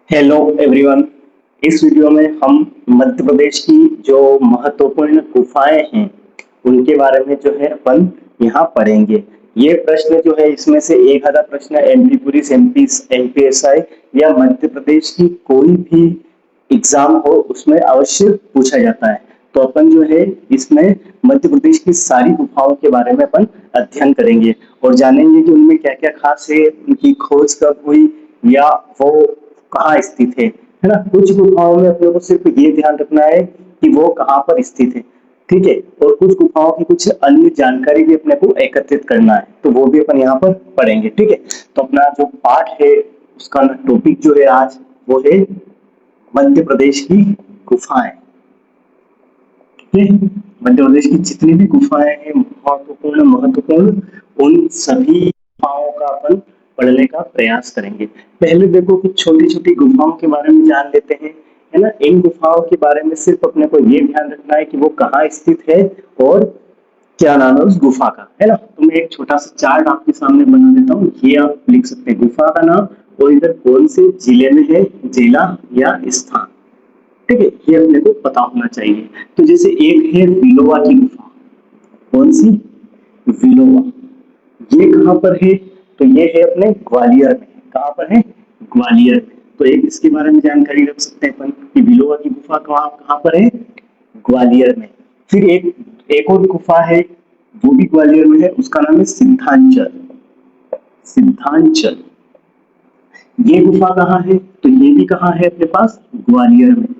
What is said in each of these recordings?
Hello everyone. इस video में हम मध्य प्रदेश की जो महत्वपूर्ण गुफाएं हैं उनके बारे में जो है अपन यहाँ पढ़ेंगे। ये प्रश्न जो है इसमें से एक आधा प्रश्न एमपी पुलिस एमपी एमपीएसआई या मध्य प्रदेश की कोई भी एग्जाम हो उसमें अवश्य पूछा जाता है। तो अपन जो है इसमें मध्य प्रदेश की सारी गुफाओं के बारे में अपन अध्ययन करेंगे और जानेंगे कि उनमें क्या क्या खास है, उनकी खोज कब हुई या वो कहाँ स्थित है ना। कुछ गुफाओं में अपने को सिर्फ ये ध्यान रखना है कि वो कहाँ पर स्थित है, ठीक है। और कुछ गुफाओं की कुछ अन्य जानकारी भी अपने को एकत्रित करना है, तो वो भी अपन यहाँ पर पढ़ेंगे, ठीक है। तो अपना जो पाठ है उसका टॉपिक जो है आज वो है मध्य प्रदेश की गुफाएं। ठीक है, मध्य प्रदेश की जितनी भी गुफाएं हैं महत्वपूर्ण महत्वपूर्ण उन सभी गुफाओं का अपन पढ़ने का प्रयास करेंगे। पहले देखो कि छोटी छोटी गुफाओं के बारे में जान लेते हैं, है ना। इन गुफाओं के बारे में सिर्फ अपने को ये ध्यान रखना है कि वो कहाँ स्थित है और क्या नाम है उस गुफा का, है ना। तो मैं एक छोटा सा चार्ट आपके सामने बना देता हूँ, ये आप लिख सकते हैं गुफा का नाम और इधर कौन से जिले में है, जिला या स्थान, ठीक है। ये अपने को पता होना चाहिए। तो जैसे एक है विलोवा की गुफा, कौन सी, विलोवा, ये कहाँ पर है, तो ये है अपने ग्वालियर में। कहाँ पर है, ग्वालियर में। तो एक इसके बारे में जानकारी रख सकते हैं अपन कि विलोवा की गुफा कहाँ कहाँ पर है, ग्वालियर में। फिर एक एक और गुफा है, वो भी ग्वालियर में है, उसका नाम है सिद्धांचल। सिद्धांचल, ये गुफा कहाँ है, तो ये भी कहाँ है अपने पास, ग्वालियर में,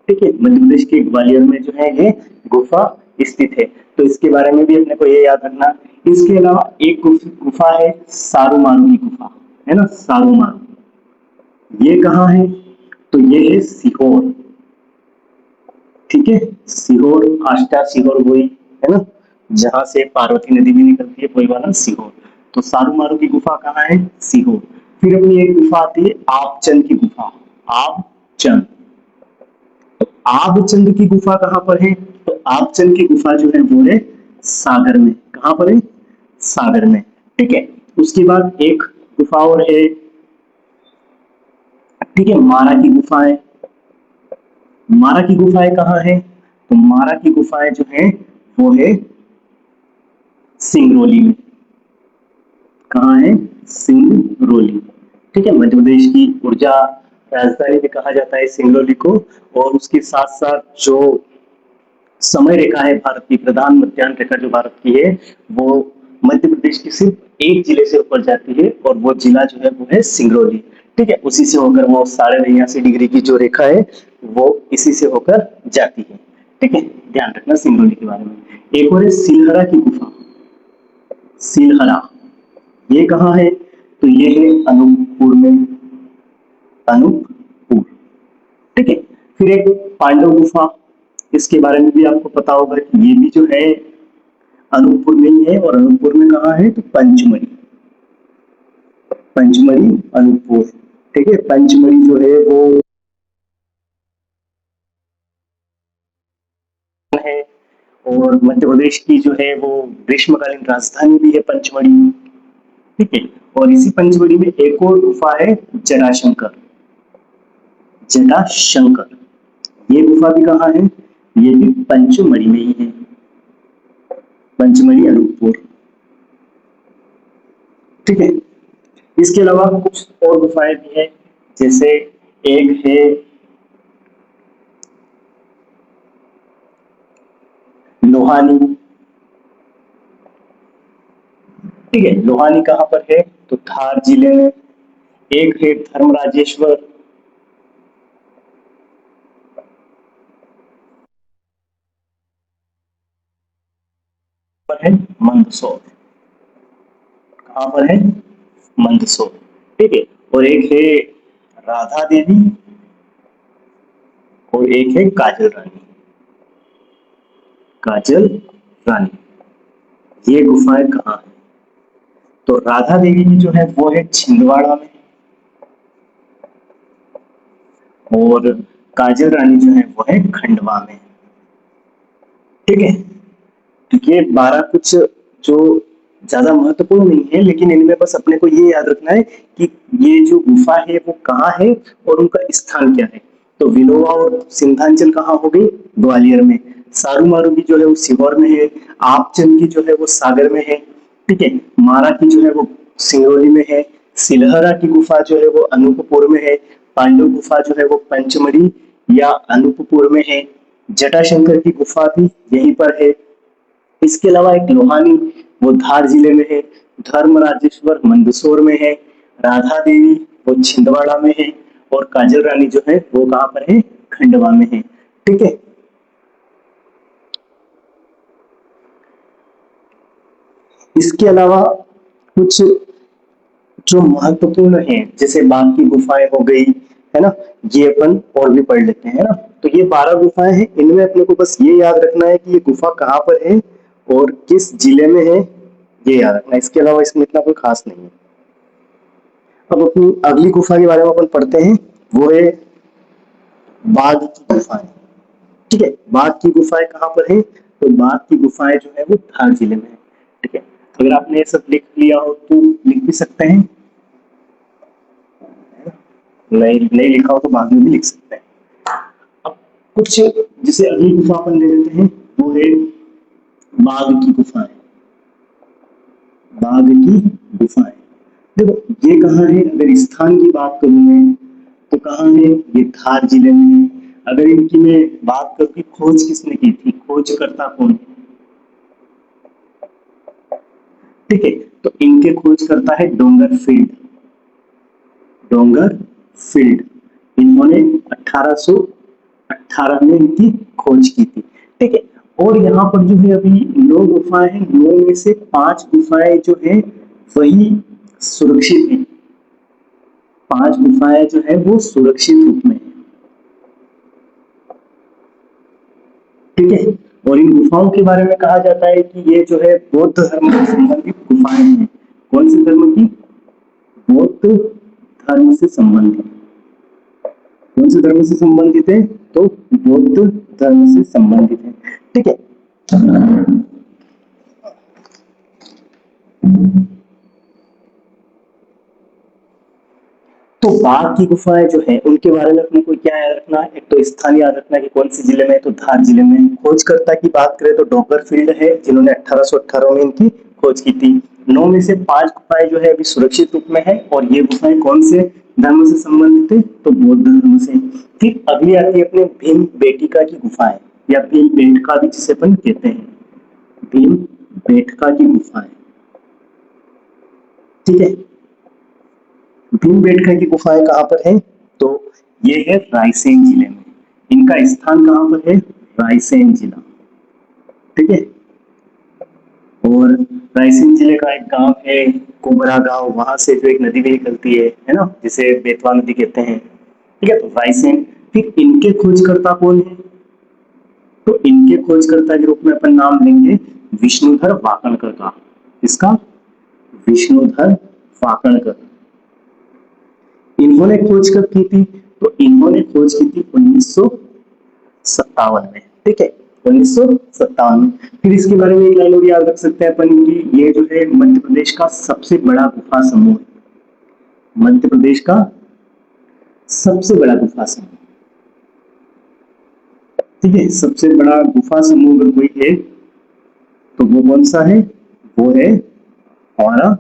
ठीक है। मध्य प्रदेश के ग्वालियर में जो है ये गुफा स्थित है। तो इसके बारे में भी अपने को ये याद रखना। इसके अलावा एक गुफा है सारूमारू की गुफा, है ना, सारूमारू। ये कहाँ है, तो ये है सीहोर, ठीक है। सीहोर, आष्टा सीहोर वही, है ना, जहां से पार्वती नदी भी निकलती है, वही वाला सीहोर। तो सारूमारू की गुफा कहाँ है, सीहोर। फिर अपनी एक गुफा आती है आपचंद की गुफा, आपचंद। आबचंद की गुफा कहाँ पर है, तो आबचंद की गुफा जो है वो है सागर में। कहाँ पर है, सागर में, ठीक है। उसके बाद एक गुफा और है, ठीक है, मारा की गुफाएं। मारा की गुफाएं कहाँ है, तो मारा की गुफाएं जो है वो है सिंगरौली में। कहाँ है, सिंगरौली, ठीक है। मध्य प्रदेश की ऊर्जा राजधानी भी कहा जाता है सिंगरौली को। और उसके साथ साथ जो समय रेखा है भारत की, प्रधान मध्यान्ह रेखा जो भारत की है, वो मध्य प्रदेश की सिर्फ एक जिले से ऊपर जाती है और वो जिला जो है वो है सिंगरौली, ठीक है। उसी से होकर वो 89.5 डिग्री की जो रेखा है वो इसी से होकर जाती है, ठीक है। ध्यान रखना सिंगरौली के बारे में। एक और है सिलहरा की गुफा, सिलहरा, ये कहाँ है, तो ये है अनूपपुर में, अनूपपुर, ठीक है। फिर एक पांडव गुफा, इसके बारे में भी आपको पता होगा कि ये भी जो है अनूपपुर में ही है। और अनूपपुर में कहाँ है, तो पंचमढ़ी, पंचमढ़ी अनूपपुर, ठीक है। पंचमढ़ी जो है वो है और मध्य प्रदेश की जो है वो ग्रीष्मकालीन राजधानी भी है पंचमढ़ी, ठीक है। और इसी पंचमढ़ी में एक और गुफा है जटाशंकर, जटाशंकर, ये गुफा भी कहाँ है, ये भी पंचमढ़ी में ही है, पंचमढ़ी अनूपपुर, ठीक है। इसके अलावा कुछ और गुफाएं भी हैं, जैसे एक है लोहानी, ठीक है। लोहानी कहाँ पर है, तो धार जिले में। एक है धर्मराजेश्वर, पर है मंदसौर, कहाँ पर है, मंदसौर, ठीक है। और एक है राधा देवी और एक है काजल रानी, काजल रानी, ये गुफाएं कहाँ है, तो राधा देवी की जो है वो है छिंदवाड़ा में और काजल रानी जो है वो है खंडवा में, ठीक है। तो ये 12 कुछ जो ज्यादा महत्वपूर्ण नहीं है, लेकिन इनमें बस अपने को ये याद रखना है कि ये जो गुफा है वो कहाँ है और उनका स्थान क्या है। तो विनोबा और सिंधांचल कहाँ हो गई, ग्वालियर में। सारू मारू की जो है वो सीहोर में है। आपचंद की जो है वो सागर में है। ठीक है। मारा की जो है वो सिंगरौली में है। सिलहरा की गुफा जो है वो अनूपपुर में है। पांडु गुफा जो है वो पंचमढ़ी या अनूपपुर में है। जटाशंकर की गुफा भी यहीं पर है। इसके अलावा एक लोहानी, वो धार जिले में है। धर्मराजेश्वर मंदसौर में है। राधा देवी वो छिंदवाड़ा में है। और काजल रानी जो है वो कहाँ पर है, खंडवा में है। ठीक है। इसके अलावा कुछ जो महत्वपूर्ण है, जैसे बाघ की गुफाएं हो गई, है ना, ये अपन और भी पढ़ लेते हैं ना। तो ये 12 गुफाएं हैं, इनमें अपने को बस ये याद रखना है कि ये गुफा कहाँ पर है और किस जिले में है, ये याद रखना है। इसके अलावा इसमें इतना कोई खास नहीं है। अब अपनी अगली गुफा के बारे में अपन पढ़ते हैं, वो है बाघ की गुफाएं। ठीक है। बाघ की गुफाएं कहाँ पर है, तो बाघ की गुफाएं जो है वो धार जिले में है। ठीक है। अगर आपने ये सब लिख लिया हो तो लिख भी सकते हैं, नहीं नहीं लिखा हो तो बाद में भी लिख सकते हैं। अब कुछ जिसे अगली गुफा अपन ले लेते हैं, वो है बाघ की गुफाएं। बाघ की गुफाएं, देखो ये कहाँ है, अगर स्थान की बात करूं मैं तो कहाँ है, ये धार जिले में है। अगर इनकी मैं बात करूं कि खोज किसने की थी, खोजकर्ता कौन है, ठीक है, तो इनके खोजकर्ता है डोंगर फील्ड। डोंगर फील्ड, इन्होंने 1818 में इनकी खोज की थी। ठीक है। और यहाँ पर जो है अभी 9 गुफाएं हैं, 9 में से 5 गुफाएं जो है वही सुरक्षित है। 5 गुफाएं जो है वो सुरक्षित रूप में है। ठीक है। और इन गुफाओं के बारे में कहा जाता है कि ये जो है बौद्ध धर्म से संबंधित गुफाएं हैं। कौन से धर्म की, बौद्ध धर्म से संबंधित। कौन से धर्म से संबंधित है, तो बौद्ध धर्म से संबंधित है। ठीक है। तो बाघ की गुफाएं जो है उनके बारे में अपने को क्या याद रखना है, एक तो स्थान याद रखना है कि कौन से जिले में है, तो धार जिले में। खोजकर्ता की बात करें तो डॉगर फील्ड है, जिन्होंने 1818 में इनकी खोज की थी। 9 में से 5 गुफाएं जो है अभी सुरक्षित रूप में है, और ये गुफाएं कौन से धर्म से संबंधित है, तो बौद्ध धर्म से। फिर अगली आती है अपने भीम बेटिका की गुफाएं, या भीम बेटका भी जिसे अपन कहते हैं, भीम बेटका की गुफाएं। ठीक है। भीमबेटका की गुफाएं कहाँ पर है, तो ये है रायसेन जिले में। इनका स्थान कहाँ पर है, रायसेन जिला। ठीक है। और रायसेन जिले का एक गांव है कुबरा गांव, वहां से जो एक नदी भी निकलती है ना, जिसे बेतवा नदी कहते हैं। ठीक है। तो रायसेन, फिर इनके खोजकर्ता कौन है, तो इनके खोजकर्ता के रूप में अपन नाम लेंगे विष्णुधर वाकणकर का। इसका, विष्णुधर वाकणकर। इन्होंने खोज कब की थी, तो इन्होंने खोज की थी 1957 में। ठीक है। 1957 में। फिर इसके बारे में एक लाइन और याद रख सकते हैं अपन की, ये जो है मध्य प्रदेश का सबसे बड़ा गुफा समूह है। मध्य प्रदेश का सबसे बड़ा गुफा समूह। ठीक है। सबसे बड़ा गुफा समूह अगर कोई है तो वो कौन सा है, वो है हमारा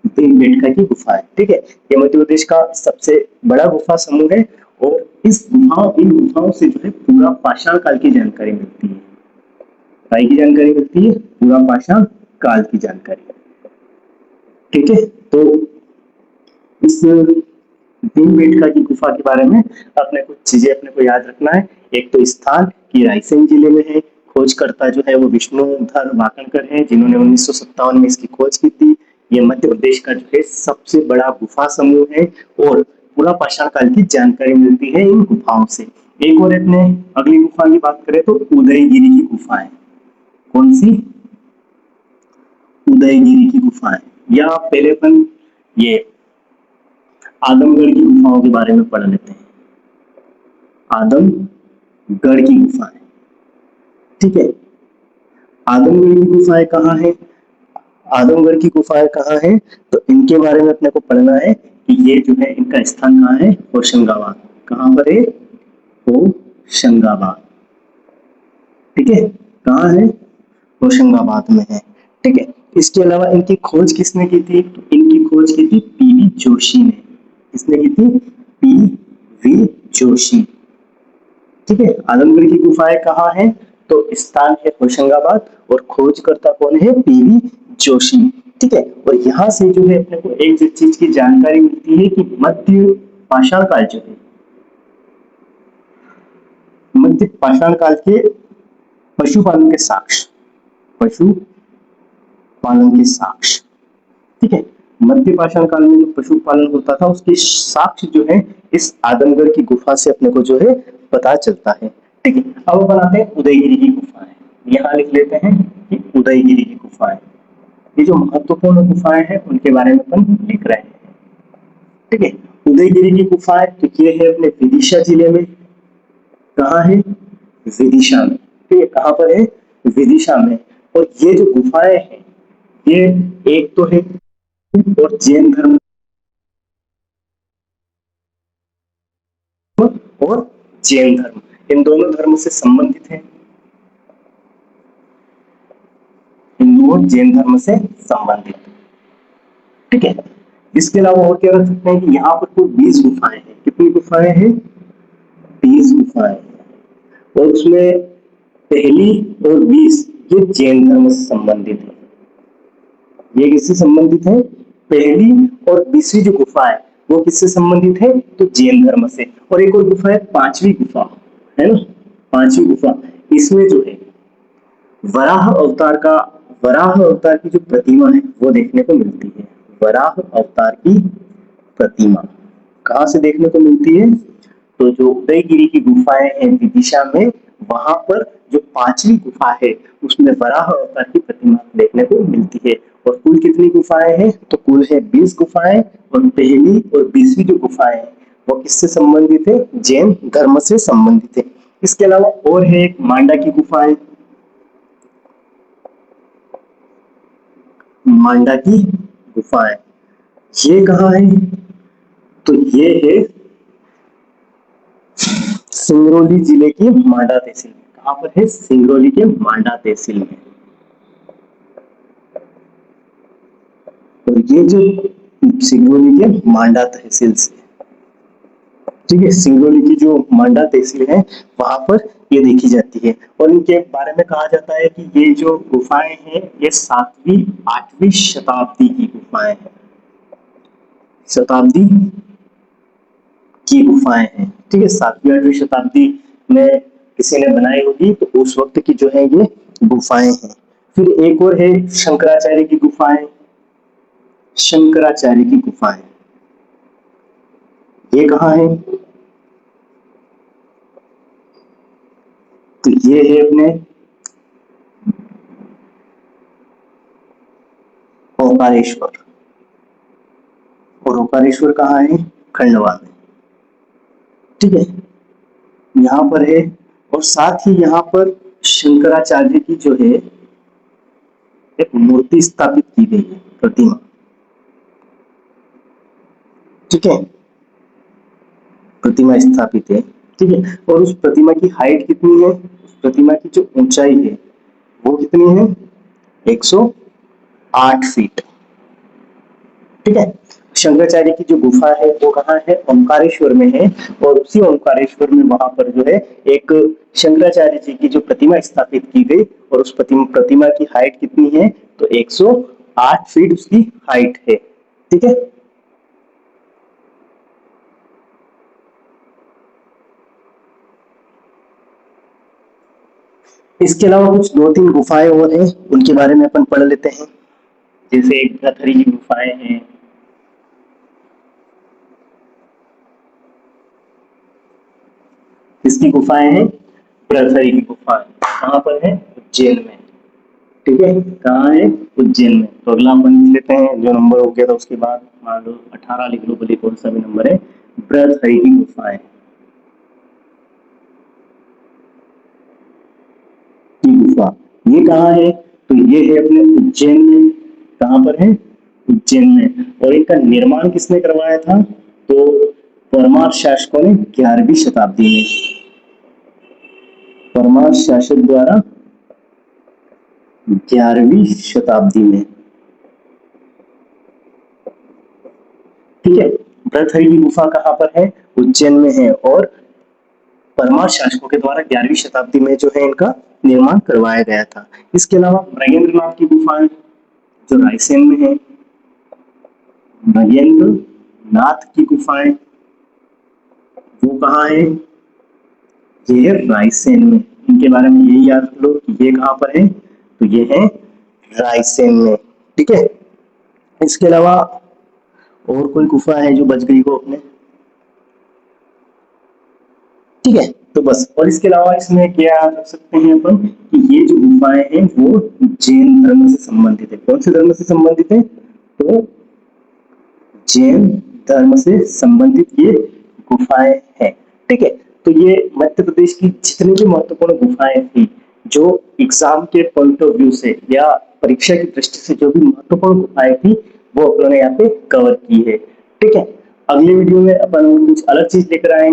भीमबेटका की गुफा है। ठीक है। ये मध्य प्रदेश का सबसे बड़ा गुफा समूह है, और इन गुफाओं से जो है पूरा पाषाण काल की जानकारी मिलती है। काय की जानकारी मिलती है, पूरा पाषाण काल की जानकारी। ठीक है। तो इस भीमबेटका की गुफा के बारे में अपने कुछ चीजें अपने को याद रखना है। एक तो स्थान की रायसेन जिले में है। खोजकर्ता जो है वो विष्णुधर वाकणकर है, जिन्होंने 1957 में इसकी खोज की थी। ये मध्य प्रदेश का जो है सबसे बड़ा गुफा समूह है, और पूरा पाषाण काल की जानकारी मिलती है इन गुफाओं से। एक और अपने अगली गुफा की बात करें तो उदयगिरी की गुफा है। कौन सी, उदयगिरी की गुफा है। या पहले अपन ये आदमगढ़ की गुफाओं के बारे में पढ़ लेते हैं। आदमगढ़ की गुफाएं। ठीक है। आदमगढ़ की गुफाएं कहाँ है, आदमगढ़ की गुफाएं कहाँ है, तो इनके बारे में अपने को पढ़ना है कि ये जो है इनका स्थान कहाँ है, होशंगाबाद। कहाँ पर है, होशंगाबाद। ठीक है, कहाँ है, होशंगाबाद में है। ठीक है, इसके अलावा इनकी खोज किसने की थी, तो इनकी खोज की थी पीवी जोशी ने। किसने की थी, पीवी जोशी। ठीक है, आलमगढ़ की गुफाएं कहाँ है, तो स्थान है होशंगाबाद और खोजकर्ता कौन है, पीवी जोशी। ठीक है, और यहाँ से जो है अपने को एक चीज की जानकारी मिलती है कि मध्य पाषाण काल जो है, मध्य पाषाण काल के पशुपालन के साक्ष्य, पशुपालन के साक्ष्य। ठीक है, मध्य पाषाण काल में जो पशुपालन होता था उसके साक्ष्य जो है इस आदमगढ़ की गुफा से अपने को जो है पता चलता है। ठीक है, अब बनाते हैं उदयगिरी की गुफाएं। यहाँ लिख लेते हैं कि उदयगिरी की गुफाएं, ये जो महत्वपूर्ण गुफाएं हैं उनके बारे में अपन लिख रहे हैं। ठीक है, उदयगिरी की गुफाएं तो ये है अपने विदिशा जिले में। कहाँ है, विदिशा में। ठीक है, कहाँ पर है, विदिशा में। और ये जो गुफाएं हैं ये एक तो है और जैन धर्म और जैन धर्म, इन दोनों धर्म से संबंधित है, हिंदू और जैन धर्म से संबंधित। ठीक है, इसके अलावा और क्या रख सकते हैं कि यहाँ पर कुल 20 गुफाएं हैं। कितनी गुफाएं हैं, 20 गुफाएं। और उसमें पहली और 20 ये जैन धर्म से संबंधित है। ये किससे संबंधित है, पहली और 20वीं जो गुफा है वो किससे संबंधित है, तो जैन धर्म से। और एक और गुफा है, पांचवी गुफा है ना, पांचवी गुफा, इसमें जो है वराह अवतार का, वराह अवतार की जो प्रतिमा है वो देखने को मिलती है। वराह अवतार की प्रतिमा कहाँ से देखने को मिलती है, तो जो उदयगिरी की गुफाएं हैं विदिशा में, वहां पर जो पांचवी गुफा है उसमें वराह अवतार की प्रतिमा देखने को मिलती है। और कुल कितनी गुफाएं हैं, तो कुल है 20 गुफाएं। और पहली और 20वीं जो गुफाएं हैं वो किससे संबंधित है, जैन धर्म से संबंधित है। इसके अलावा और है एक मांडा की गुफाएं, मांडा की गुफाएं, ये कहाँ है, तो ये है सिंगरौली जिले की मांडा तहसील में। कहाँ पर है, सिंगरौली के मांडा तहसील में। और ये जो सिंगरौली के मांडा तहसील से, ठीक है, सिंगरौली की जो मांडा तहसील है वहां पर ये देखी जाती है। और इनके बारे में कहा जाता है कि ये जो गुफाएं हैं ये 7वीं 8वीं शताब्दी की गुफाएं हैं, शताब्दी की गुफाएं हैं। ठीक है, 7वीं 8वीं शताब्दी में किसी ने बनाई होगी तो उस वक्त की जो है ये गुफाएं हैं। फिर एक और है शंकराचार्य की गुफाएं, शंकराचार्य की गुफाएं, ये कहाँ है, तो ये है अपने ओंकारेश्वर। और ओंकारेश्वर कहाँ है, खंडवा में। ठीक है, यहाँ पर है। और साथ ही यहाँ पर शंकराचार्य की जो है एक मूर्ति स्थापित की गई है, प्रतिमा। ठीक है, प्रतिमा स्थापित है। ठीक है, और उस प्रतिमा की हाइट कितनी है, उस प्रतिमा की जो ऊंचाई है वो कितनी है, 108 फीट। ठीक है, शंकराचार्य की जो गुफा है वो कहाँ है, ओंकारेश्वर में है। और उसी ओंकारेश्वर में वहां पर जो है एक शंकराचार्य जी की जो प्रतिमा स्थापित की गई। और उस प्रतिमा की हाइट कितनी है, तो 108 फीट उसकी हाइट है। ठीक है, इसके अलावा कुछ 2-3 गुफाएं और हैं उनके बारे में अपन पढ़ लेते हैं। जैसे एक भतरी की गुफाएं हैं, किसकी गुफाएं हैं, प्रथरी की गुफाएं। कहाँ पर है, उज्जैन में। ठीक है, कहाँ है, उज्जैन में। तो अगला अपन लिख लेते हैं जो नंबर हो गया था उसके बाद मान लो 18 लिख लो, भले कौन सा भी नंबर है। बृहदहरि की गुफाएं की गुफा, ये कहाँ है, तो ये है अपने उज्जैन में। कहाँ पर है? उज्जैन में। और इनका निर्माण किसने करवाया था? तो परमार शासकों ने 11वीं शताब्दी में, परमार शासक द्वारा 11वीं शताब्दी में। ठीक है, बृहत्थरी की गुफा कहाँ पर है? उज्जैन में है। और परमार शासकों के द्वारा 11वीं शताब्दी में जो है इनका निर्माण करवाया गया था। इसके अलावा मृगेंद्रनाथ की गुफाएं जो रायसेन में है, मृगेंद्रनाथ की गुफाएं वो कहाँ है? ये है रायसेन में। इनके बारे में यही याद रख लो कि ये कहाँ पर है? तो ये है रायसेन में। ठीक है, इसके अलावा और कोई गुफा है जो बच गई हो अपने? ठीक है, तो बस। और इसके अलावा इसमें क्या याद रख सकते हैं अपन कि ये जो गुफाएं हैं वो जैन धर्म से संबंधित है। कौन से धर्म से संबंधित है? तो जैन धर्म से संबंधित ये गुफाएं हैं। ठीक है, तो ये मध्य प्रदेश की जितनी भी महत्वपूर्ण गुफाएं थी जो एग्जाम के पॉइंट ऑफ व्यू से या परीक्षा की दृष्टि से जो भी महत्वपूर्ण गुफाएं थी वो अपने यहाँ पे कवर की है। ठीक है, अगली वीडियो में अपन कुछ अलग चीज लेकर आएंगे।